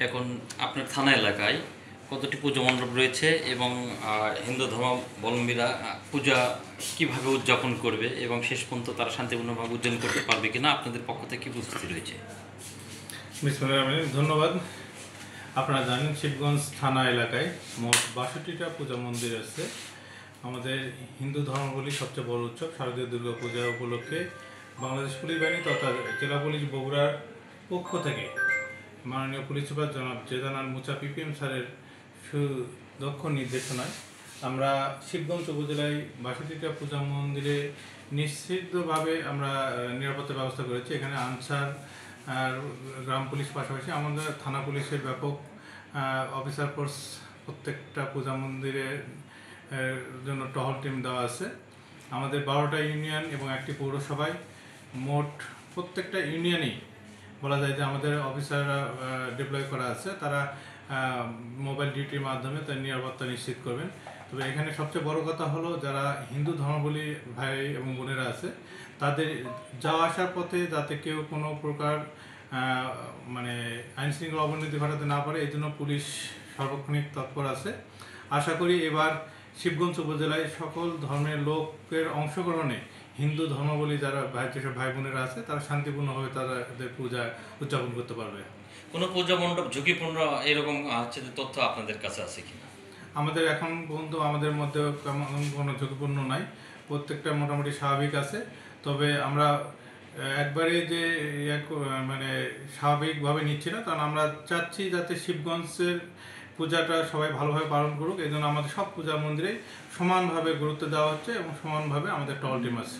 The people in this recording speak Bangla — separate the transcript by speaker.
Speaker 1: এখন আপনার থানা এলাকায় কতটি পুজো মণ্ডপ রয়েছে এবং হিন্দু ধর্মাবলম্বীরা পূজা কিভাবে উদযাপন করবে এবং শেষ পর্যন্ত তারা শান্তিপূর্ণভাবে উদযাপন করতে পারবে কিনা আপনাদের পক্ষ থেকে কি প্রস্তুতি রয়েছে?
Speaker 2: ধন্যবাদ। আপনারা জানেন শিবগঞ্জ থানা এলাকায় মোট ৬২টা পূজা মন্দির আছে। আমাদের হিন্দু ধর্মাবলম্বী সবচেয়ে বড় উৎসব শারদীয় দুর্গা পূজা উপলক্ষে বাংলাদেশ পুলিশ বাহিনী তথা জেলা পুলিশ বগুড়ার পক্ষ থেকে মাননীয় পুলিশ সুপার জনাব জেদানার মুচা পিপিএম স্যারের সুদক্ষ নির্দেশনায় আমরা শিবগঞ্জ উপজেলায় ৬২টা পূজা মন্দিরে নিশ্চিতভাবে আমরা নিরাপত্তা ব্যবস্থা করেছি। এখানে আনসার আর গ্রাম পুলিশ পাশাপাশি আমাদের থানা পুলিশের ব্যাপক অফিসার ফোর্স প্রত্যেকটা পূজা মন্দিরের জন্য টহল টিম দেওয়া আছে। আমাদের 12টা ইউনিয়ন এবং একটি পৌরসভায় মোট প্রত্যেকটা ইউনিয়নেই বলা যায় যে আমাদের অফিসাররা ডিপ্লয় করা আছে। তারা মোবাইল ডিউটির মাধ্যমে তার নিরাপত্তা নিশ্চিত করবেন। তবে এখানে সবচেয়ে বড় কথা হলো যারা হিন্দু ধর্মাবলম্বী ভাই এবং বোনেরা আছে তাদের যাওয়া আসার পথে যাতে কেউ কোনো প্রকার মানে আইন শৃঙ্খলা অবনতি ঘটাতে না পারে এই জন্য পুলিশ সার্বক্ষণিক তৎপর আছে। আশা করি এবার শিবগঞ্জ উপজেলায় সকল ধর্মের লোকের অংশগ্রহণে হিন্দু ধর্মাবলম্বী যারা যেসব ভাই বোনেরা আছে তারা শান্তিপূর্ণভাবে তাদের পূজা উদযাপন করতে পারবে।
Speaker 1: কোনো পূজা মণ্ডপ ঝুঁকিপূর্ণ এরকম তথ্য আপনাদের কাছে আছে কিনা?
Speaker 2: আমাদের এখন পর্যন্ত আমাদের মধ্যে কোনো ঝুঁকিপূর্ণ নাই, প্রত্যেকটা মোটামুটি স্বাভাবিক আছে। তবে আমরা একবারে যে মানে স্বাভাবিকভাবে নিচ্ছি না, কারণ আমরা চাচ্ছি যাতে শিবগঞ্জের পূজাটা সবাই ভালোভাবে পালন করুক। এই জন্য আমাদের সব পূজা মন্দিরে সমানভাবে গুরুত্ব দেওয়া হচ্ছে এবং সমানভাবে আমাদের টহল টিম আছে।